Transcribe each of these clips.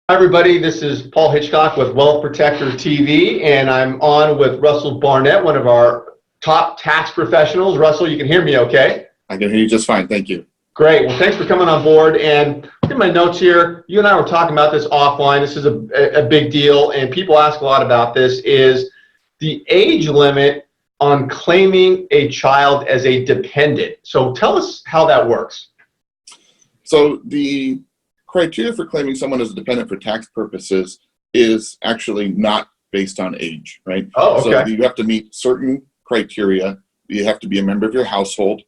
Hi everybody, this is Paul Hitchcock with Wealth Protector TV, and I'm on with Russell Barnett, one of our top tax professionals. Russell, you can hear me okay? I can hear you just fine, thank you. Great, well thanks for coming on board. And in my notes here, you and I were talking about this offline. This is a big deal, and people ask a lot about this, is the age limit on claiming a child as a dependent. So tell us how that works. So the criteria for claiming someone as a dependent for tax purposes is actually not based on age, right? Oh, okay. So you have to meet certain criteria. You have to be a member of your household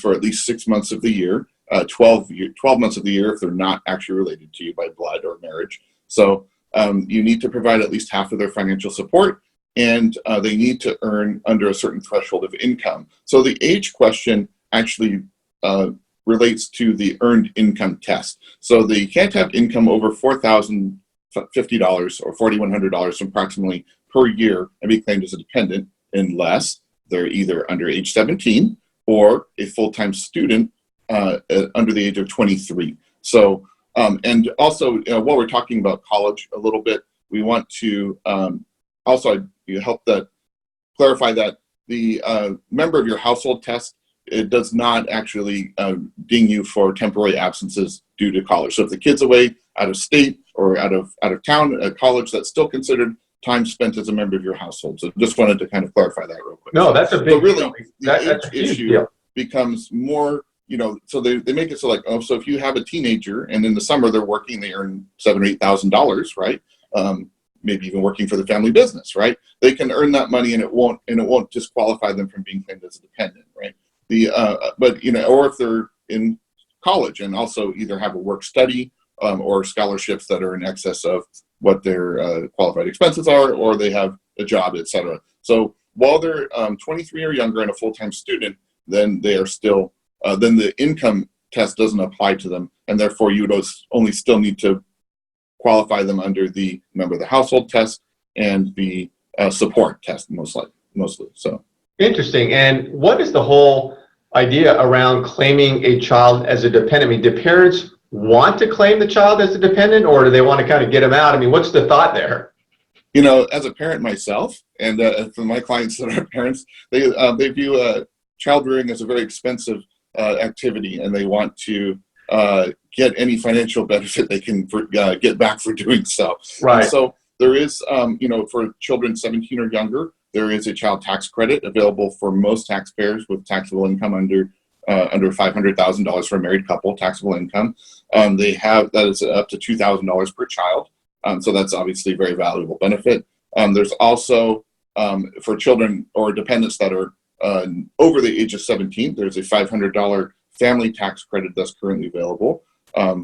for at least 6 months of the year, 12 months of the year if they're not actually related to you by blood or marriage. So you need to provide at least half of their financial support, and they need to earn under a certain threshold of income. So the age question actually relates to the earned income test. So they can't have income over $4,050 or $4,100 approximately per year and be claimed as a dependent unless they're either under age 17 or a full-time student under the age of 23. So, and also while we're talking about college a little bit, we want to also help that clarify that the member of your household test, it does not actually ding you for temporary absences due to college. So if the kid's away out of state or out of town at college, that's still considered time spent as a member of your household. So just wanted to kind of clarify that real quick. No, that's a big deal. That's a huge issue deal. Becomes more, so they make it so like, oh, so if you have a teenager and in the summer they're working, they earn $7,000 or $8,000, right? Maybe even working for the family business, right? They can earn that money and it won't disqualify them from being claimed as a dependent, right? But or if they're in college and also either have a work study or scholarships that are in excess of what their qualified expenses are, or they have a job, etc. So while they're 23 or younger and a full-time student, then they are still then the income test doesn't apply to them, and therefore you would only still need to qualify them under the member of the household test and the support test mostly. So. Interesting. And what is the whole idea around claiming a child as a dependent? I mean, do parents want to claim the child as a dependent, or do they want to kind of get them out? I mean, what's the thought there? As a parent myself, and for my clients that are parents, they view child rearing as a very expensive activity, and they want to get any financial benefit they can get back for doing so. Right. And so there is, for children 17 or younger, there is a child tax credit available for most taxpayers with taxable income under $500,000 for a married couple, taxable income. They have, that is up to $2,000 per child. So that's obviously a very valuable benefit. There's also, for children or dependents that are over the age of 17, there's a $500 family tax credit that's currently available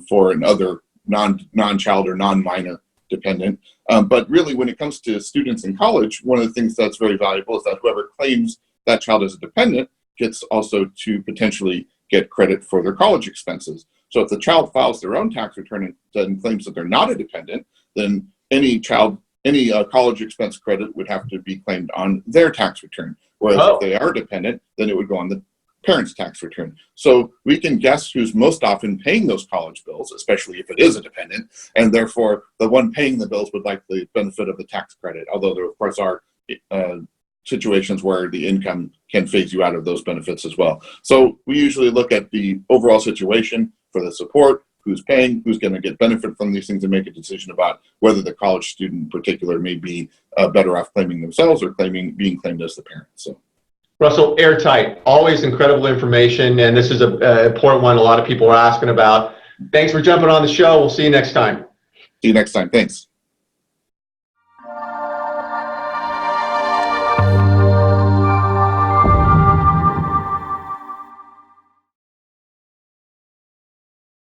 for another non-child or non-minor dependent. But really, when it comes to students in college, one of the things that's very valuable is that whoever claims that child as a dependent gets also to potentially get credit for their college expenses. So if the child files their own tax return and claims that they're not a dependent, then any college expense credit would have to be claimed on their tax return. Whereas if they are dependent, then it would go on the parent's tax return. So we can guess who's most often paying those college bills, especially if it is a dependent, and therefore the one paying the bills would like the benefit of the tax credit, although there of course are situations where the income can phase you out of those benefits as well. So we usually look at the overall situation for the support, who's paying, who's going to get benefit from these things, and make a decision about whether the college student in particular may be better off claiming themselves or being claimed as the parent. So. Russell, airtight, always incredible information, and this is an important one a lot of people are asking about. Thanks for jumping on the show. We'll see you next time. See you next time. Thanks.